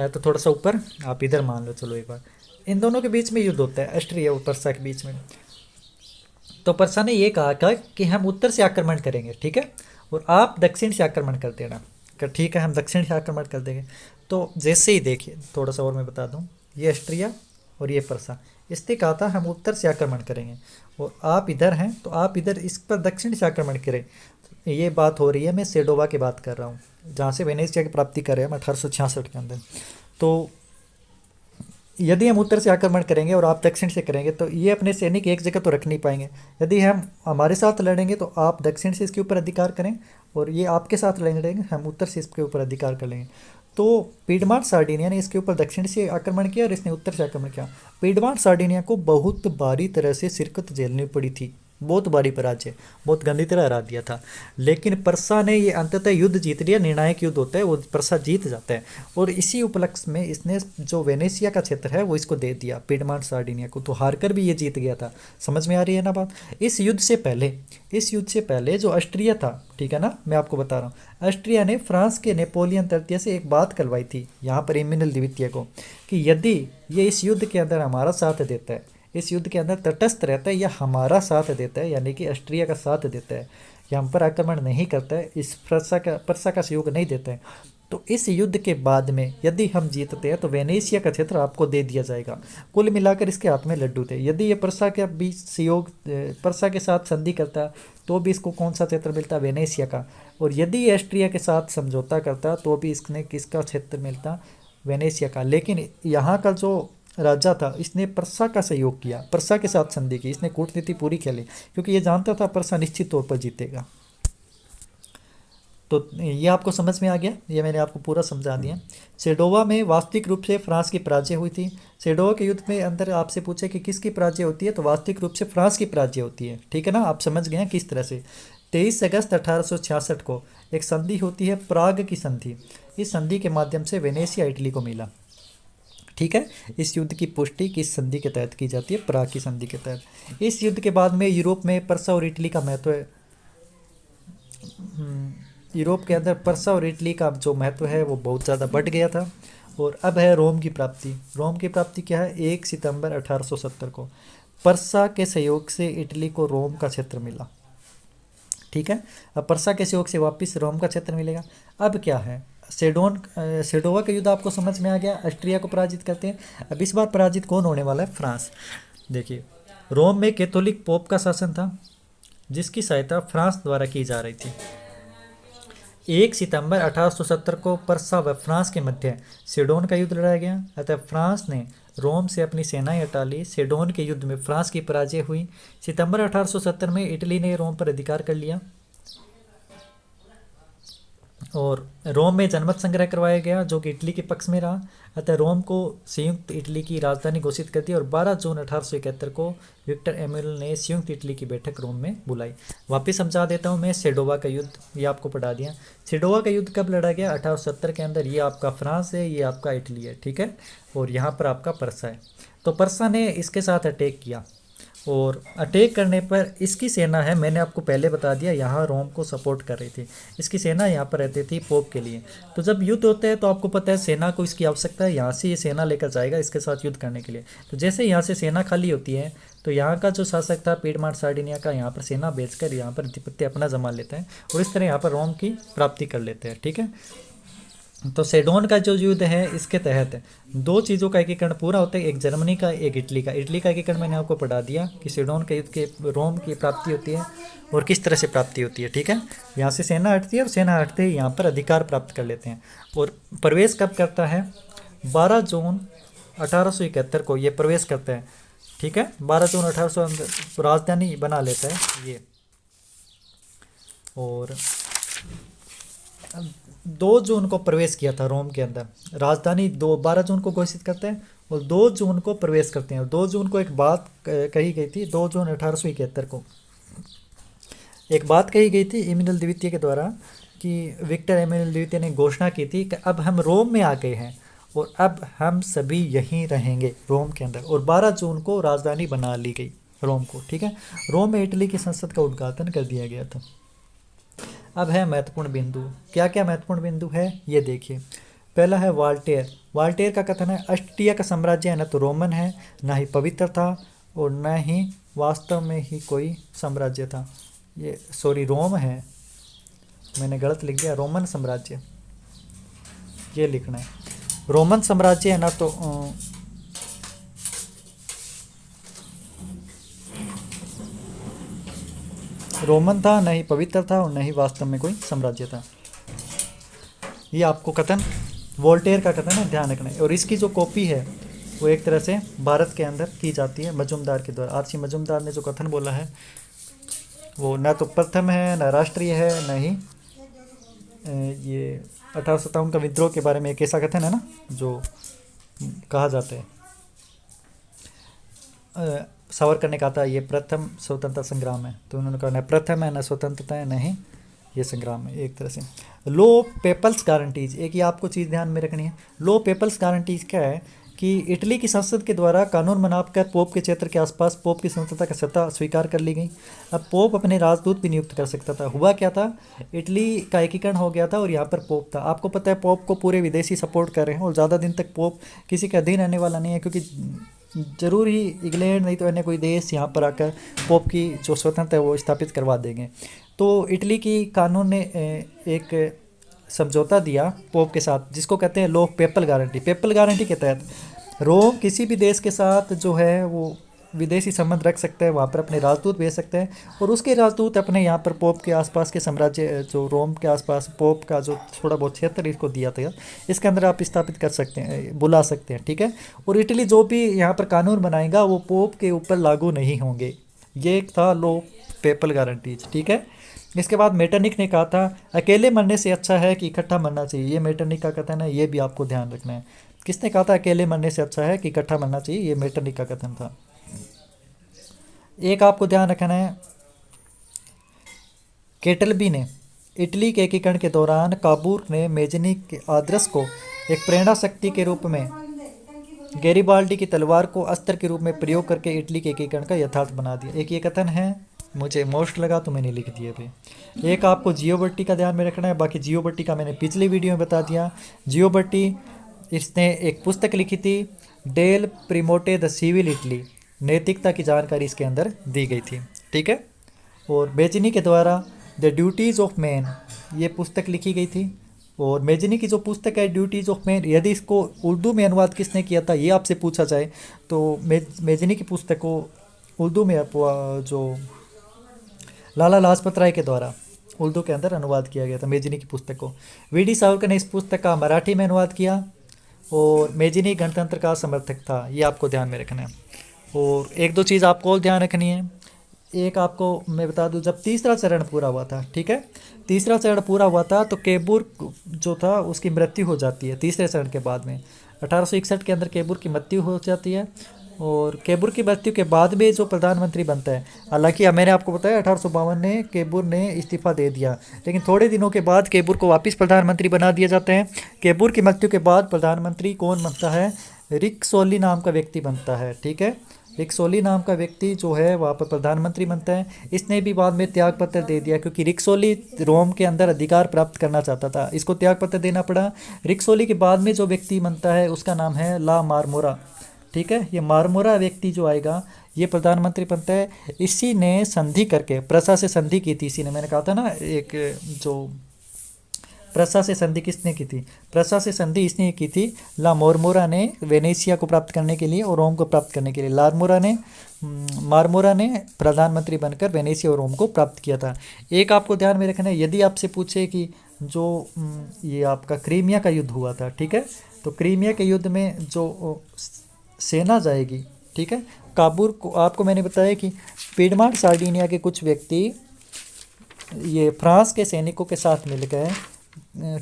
Speaker 1: तो थोड़ा सा ऊपर आप इधर मान लो। चलो एक बार, इन दोनों के बीच में युद्ध होता है, ऑस्ट्रिया और पर्सा के बीच में। तो पर्सा ने ये कहा था कि हम उत्तर से आक्रमण करेंगे, ठीक है, और आप दक्षिण से आक्रमण कर देना। ठीक है, हम दक्षिण से आक्रमण कर देंगे। तो जैसे ही देखिए, थोड़ा सा और मैं बता दूं, ये ऑस्ट्रिया और ये पर्सा, इसने कहा था हम उत्तर से आक्रमण करेंगे और आप इधर हैं तो आप इधर इस पर दक्षिण से आक्रमण करें। ये बात हो रही है, मैं सेडोवा की बात कर रहा हूँ, जहाँ से वेनेशिया की प्राप्ति कर रहे हैं हम 1866 के अंदर। तो यदि हम उत्तर से आक्रमण करेंगे और आप दक्षिण से करेंगे तो ये अपने सैनिक एक जगह तो रख नहीं पाएंगे। यदि हम हमारे साथ लड़ेंगे तो आप दक्षिण से इसके ऊपर अधिकार करें, और ये आपके साथ लड़ेंगे हम उत्तर से इसके ऊपर अधिकार कर लेंगे। तो पीडमार्ट सार्डिनिया ने इसके ऊपर दक्षिण से आक्रमण किया और इसने उत्तर से आक्रमण किया। पीडमार्ट सार्डिनिया को बहुत भारी तरह से शिरकत झेलनी पड़ी थी, बहुत भारी पराजय, बहुत गंदी तरह हरा दिया था। लेकिन पर्सा ने ये अंततः युद्ध जीत लिया, निर्णायक युद्ध होता है, वो पर्सा जीत जाता है। और इसी उपलक्ष्य में इसने जो वेनेशिया का क्षेत्र है वो इसको दे दिया पीडमार्ट सार्डिनिया को, तो हारकर भी ये जीत गया था। समझ में आ रही है ना बात? इस युद्ध से पहले जो ऑस्ट्रिया था, ठीक है ना, मैं आपको बता रहा हूँ, ऑस्ट्रिया ने फ्रांस के नेपोलियन तृतीय से एक बात करवाई थी यहाँ पर इम्मानुएल द्वितीय को, कि यदि ये इस युद्ध के अंदर हमारा साथ देता है, इस युद्ध के अंदर तटस्थ रहता है या हमारा साथ देता है, यानी कि ऑस्ट्रिया का साथ देता है, या हम पर आक्रमण नहीं करता है, इस पर्सा का सहयोग नहीं देता है, तो इस युद्ध के बाद में यदि हम जीतते हैं तो वेनेशिया का क्षेत्र आपको दे दिया जाएगा। कुल मिलाकर इसके हाथ में लड्डू थे। यदि ये पर्सा के बीच सहयोग, पर्सा के साथ संधि करता तो भी इसको कौन सा क्षेत्र मिलता? वेनेशिया का। और यदि ये ऑस्ट्रिया के साथ समझौता करता तो भी इसने किसका क्षेत्र मिलता? वेनेशिया का। लेकिन यहाँ का जो राजा था इसने पर्सा का सहयोग किया, पर्सा के साथ संधि की, इसने कूटनीति पूरी खेली, क्योंकि ये जानता था पर्सा निश्चित तौर पर जीतेगा। तो ये आपको समझ में आ गया, ये मैंने आपको पूरा समझा दिया। सेडोवा में वास्तविक रूप से फ्रांस की पराजय हुई थी। सेडोवा के युद्ध में अंदर आपसे पूछे कि किसकी पराजय होती है, तो वास्तविक रूप से फ्रांस की पराजय होती है, ठीक है ना, आप समझ गए हैं किस तरह से। 23 अगस्त 1866 को एक संधि होती है, प्राग की संधि। इस संधि के माध्यम से वेनेशिया इटली को मिला, ठीक है। इस युद्ध की पुष्टि किस संधि के तहत की जाती है? प्राग की संधि के तहत। इस युद्ध के बाद में यूरोप में पर्सा और इटली का महत्व है, यूरोप के अंदर पर्सा और इटली का जो महत्व है वो बहुत ज़्यादा बढ़ गया था। और अब है रोम की प्राप्ति। रोम की प्राप्ति क्या है? 1 सितंबर 1870 को पर्सा के सहयोग से इटली को रोम का क्षेत्र मिला, ठीक है। अब पर्सा के सहयोग से वापस रोम का क्षेत्र मिलेगा। अब क्या है? सेडोवा का युद्ध आपको समझ में आ गया, ऑस्ट्रिया को पराजित करते हैं। अब इस बार पराजित कौन होने वाला है? फ्रांस। देखिए, रोम में कैथोलिक पोप का शासन था जिसकी सहायता फ्रांस द्वारा की जा रही थी। 1 सितंबर 1870 को पर्सा व फ्रांस के मध्य सेडोन का युद्ध लड़ा गया। अतः फ्रांस ने रोम से अपनी सेनाएं हटा ली। सेडोन के युद्ध में फ्रांस की पराजय हुई। सितंबर 1870 में इटली ने रोम पर अधिकार कर लिया और रोम में जनमत संग्रह करवाया गया जो कि इटली के पक्ष में रहा। अतः रोम को संयुक्त इटली की राजधानी घोषित कर दिया और 12 जून 1871 को विक्टर एम्यूल ने संयुक्त इटली की बैठक रोम में बुलाई। वापिस समझा देता हूँ मैं, सेडोवा का युद्ध ये आपको पढ़ा दिया। सेडोवा का युद्ध कब लड़ा गया? 1870 के अंदर। ये आपका फ्रांस है, ये आपका इटली है, ठीक है, और यहाँ पर आपका पर्सा है। तो पर्सा ने इसके साथ अटैक किया और अटैक करने पर इसकी सेना है, मैंने आपको पहले बता दिया, यहाँ रोम को सपोर्ट कर रही थी। इसकी सेना यहाँ पर रहती थी पोप के लिए। तो जब युद्ध होता है तो आपको पता है सेना को इसकी आवश्यकता है, यहाँ से ये सेना लेकर जाएगा इसके साथ युद्ध करने के लिए। तो जैसे यहाँ से सेना खाली होती है तो यहाँ का जो शासक था पीडमांट सार्डिनिया का, यहाँ पर सेना बेचकर यहाँ पर अधिपत्य अपना जमा लेते हैं और इस तरह यहाँ पर रोम की प्राप्ति कर लेते हैं। ठीक है, तो सेडोन का जो युद्ध है इसके तहत दो चीज़ों का एकीकरण पूरा होता है, एक जर्मनी का एक इटली का। इटली का एकीकरण मैंने आपको पढ़ा दिया कि सेडोन के युद्ध के रोम की प्राप्ति होती है और किस तरह से प्राप्ति होती है। ठीक है, यहाँ से सेना हटती है और सेना हटते ही यहाँ पर अधिकार प्राप्त कर लेते हैं। और प्रवेश कब करता है? 12 जून 1871 को ये प्रवेश करते हैं। ठीक है, 12 जून 1800 राजधानी बना लेता है ये। और 2 जून को प्रवेश किया था रोम के अंदर, राजधानी 12 जून को घोषित करते हैं और 2 जून को प्रवेश करते हैं। 2 जून को एक बात कही गई थी, 2 जून 1871 को एक बात कही गई थी इमैनुएल द्वितीय के द्वारा कि विक्टर इमैनुएल द्वितीय ने घोषणा की थी कि अब हम रोम में आ गए हैं और अब हम सभी यहीं रहेंगे रोम के अंदर। और 12 जून को राजधानी बना ली गई रोम को। ठीक है, रोम में इटली की संसद का उद्घाटन कर दिया गया था। अब है महत्वपूर्ण बिंदु। क्या क्या महत्वपूर्ण बिंदु है ये देखिए। पहला है वाल्टेयर। वाल्टेयर का कथन है अस्ट्रिया का साम्राज्य न तो रोमन है, न ही पवित्र था और न ही वास्तव में ही कोई साम्राज्य था। ये सॉरी रोम है, मैंने गलत लिख दिया, रोमन साम्राज्य ये लिखना है। रोमन साम्राज्य है ना तो रोमन था, न ही पवित्र था और न ही वास्तव में कोई साम्राज्य था। ये आपको कथन वोल्टेयर का कथन है, ध्यान रखना है। और इसकी जो कॉपी है वो एक तरह से भारत के अंदर की जाती है मजूमदार के द्वारा। आरसी मजूमदार ने जो कथन बोला है वो न तो प्रथम है, न राष्ट्रीय है, न ही ये 1857 का विद्रोह के बारे में एक ऐसा कथन है ना जो कहा जाता है। सावरकर ने कहा था ये प्रथम स्वतंत्रता संग्राम है, तो उन्होंने कहा न प्रथम है, न स्वतंत्रता है, न ही ये संग्राम है। एक तरह से लो पेपल्स गारंटीज, एक ये आपको चीज़ ध्यान में रखनी है। लो पेपल्स गारंटीज क्या है कि इटली की संसद के द्वारा कानून बनाकर पोप के क्षेत्र के आसपास पोप की स्वतंत्रता का सत्ता स्वीकार कर ली गई। अब पोप अपने राजदूत भी नियुक्त कर सकता था। हुआ क्या था, इटली का एकीकरण हो गया था और यहाँ पर पोप था। आपको पता है पोप को पूरे विदेशी सपोर्ट कर रहे हैं और ज़्यादा दिन तक पोप किसी के अधीन रहने वाला नहीं है, क्योंकि जरूर ही इंग्लैंड नहीं तो अन्य कोई देश यहाँ पर आकर पोप की जो स्वतंत्रता है वो स्थापित करवा देंगे। तो इटली की कानून ने एक समझौता दिया पोप के साथ जिसको कहते हैं लो पेपल गारंटी। पेपल गारंटी के तहत रोम किसी भी देश के साथ जो है वो विदेशी संबंध रख सकते हैं, वहाँ पर अपने राजदूत भेज सकते हैं और उसके राजदूत अपने यहाँ पर पोप के आसपास के साम्राज्य जो रोम के आसपास पोप का जो थोड़ा बहुत क्षेत्र इसको दिया था इसके अंदर आप स्थापित कर सकते हैं, बुला सकते हैं। ठीक है, और इटली जो भी यहाँ पर कानून बनाएगा वो पोप के ऊपर लागू नहीं होंगे। ये एक था लो पेपल गारंटीज। ठीक है, इसके बाद मेटरनिक ने कहा था अकेले मरने से अच्छा है कि इकट्ठा मरना चाहिए। ये मेटरनिक का कथन है, ये भी आपको ध्यान रखना है। किसने कहा था अकेले मरने से अच्छा है कि इकट्ठा मरना चाहिए? ये मेटरनिक का कथन था। एक आपको ध्यान रखना है, केटलबी ने इटली के एकीकरण के दौरान काबूर ने मेजनी के आदर्श को एक प्रेरणा शक्ति के रूप में गैरिबाल्डी की तलवार को अस्त्र के रूप में प्रयोग करके इटली के एकीकरण का यथार्थ बना दिया। एक ये कथन है, मुझे मोस्ट लगा तो मैंने लिख दिया भाई। एक आपको जियोबट्टी का ध्यान में रखना है, बाकी जियोबट्टी का मैंने पिछली वीडियो में बता दिया। जियोबट्टी इसने एक पुस्तक लिखी थी डेल प्रिमोटे द सिविल इटली, नैतिकता की जानकारी इसके अंदर दी गई थी। ठीक है, और मेजनी के द्वारा द ड्यूटीज़ ऑफ मैन ये पुस्तक लिखी गई थी। और मेजनी की जो पुस्तक है ड्यूटीज़ ऑफ मैन, यदि इसको उर्दू में अनुवाद किसने किया था ये आपसे पूछा जाए तो मेजनी की पुस्तक को उर्दू में जो लाला लाजपत राय के द्वारा उर्दू के अंदर अनुवाद किया गया था मेजनी की पुस्तक को। वी.डी. सावरकर ने इस पुस्तक का मराठी में अनुवाद किया और मेजनी गणतंत्र का समर्थक था। ये आपको ध्यान में रखना है। और एक दो चीज़ आपको और ध्यान रखनी है। एक आपको मैं बता दूं, जब तीसरा चरण पूरा हुआ था, ठीक है, तीसरा चरण पूरा हुआ था तो केबूर जो था उसकी मृत्यु हो जाती है तीसरे चरण के बाद में। 1861 के अंदर केबूर की मृत्यु हो जाती है और केबूर की मृत्यु के बाद में जो प्रधानमंत्री बनता है, हालांकि मैंने आपको बताया 1852 में केबूर ने इस्तीफा दे दिया, लेकिन थोड़े दिनों के बाद केबूर को वापस प्रधानमंत्री बना दिया जाता है। केबूर की मृत्यु के बाद प्रधानमंत्री कौन बनता है? रिक्सोली नाम का व्यक्ति बनता है। ठीक है, रिक्सोली नाम का व्यक्ति जो है वहाँ पर प्रधानमंत्री बनता है। इसने भी बाद में त्याग पत्र दे दिया, क्योंकि रिक्सोली रोम के अंदर अधिकार प्राप्त करना चाहता था, इसको त्याग पत्र देना पड़ा। रिक्सोली के बाद में जो व्यक्ति बनता है उसका नाम है ला मारमोरा। ठीक है, ये मारमोरा व्यक्ति जो आएगा ये प्रधानमंत्री बनता है। इसी ने संधि करके प्रसा से संधि की थी, इसी ने, मैंने कहा था ना एक जो प्रसा से संधि किसने की थी, प्रसा से संधि इसने की थी। ला मोरमोरा ने वेनेशिया को प्राप्त करने के लिए और रोम को प्राप्त करने के लिए, मारमोरा ने प्रधानमंत्री बनकर वेनेशिया और रोम को प्राप्त किया था। एक आपको ध्यान में रखना है, यदि आपसे पूछे कि जो ये आपका क्रीमिया का युद्ध हुआ था, ठीक है, तो क्रीमिया के युद्ध में जो सेना जाएगी, ठीक है, काबुल को, आपको मैंने बताया कि पीडमांट सार्डिनिया के कुछ व्यक्ति ये फ्रांस के सैनिकों के साथ मिलकर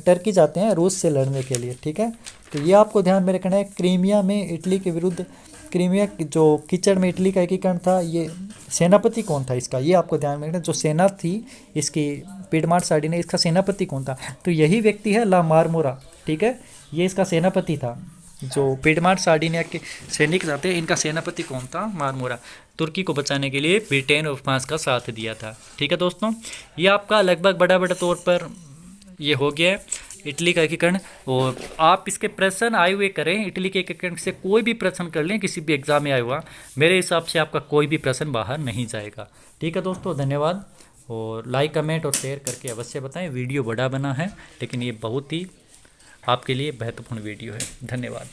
Speaker 1: टर्की जाते हैं रूस से लड़ने के लिए। ठीक है, तो ये आपको ध्यान में रखना है। क्रीमिया में इटली के विरुद्ध, क्रीमिया जो कीचड़ में इटली का एकीकरण था, ये सेनापति कौन था इसका, ये आपको ध्यान में रखना। जो सेना थी इसकी पीडमांट सार्डिनिया, इसका सेनापति कौन था, तो यही व्यक्ति है ला मारमोरा। ठीक है, ये इसका सेनापति था। जो पीडमांट सार्डिनिया के सैनिक जाते हैं, इनका सेनापति कौन था, मारमोरा। तुर्की को बचाने के लिए ब्रिटेन और फ्रांस का साथ दिया था। ठीक है दोस्तों, ये आपका लगभग बड़ा तौर पर ये हो गया है इटली का एकीकरण। और आप इसके प्रश्न आए हुए करें, इटली के एकीकरण से कोई भी प्रश्न कर लें किसी भी एग्जाम में आया हुआ, मेरे हिसाब से आपका कोई भी प्रश्न बाहर नहीं जाएगा। ठीक है दोस्तों, धन्यवाद। और लाइक कमेंट और शेयर करके अवश्य बताएं। वीडियो बड़ा बना है लेकिन ये बहुत ही आपके लिए महत्वपूर्ण वीडियो है। धन्यवाद।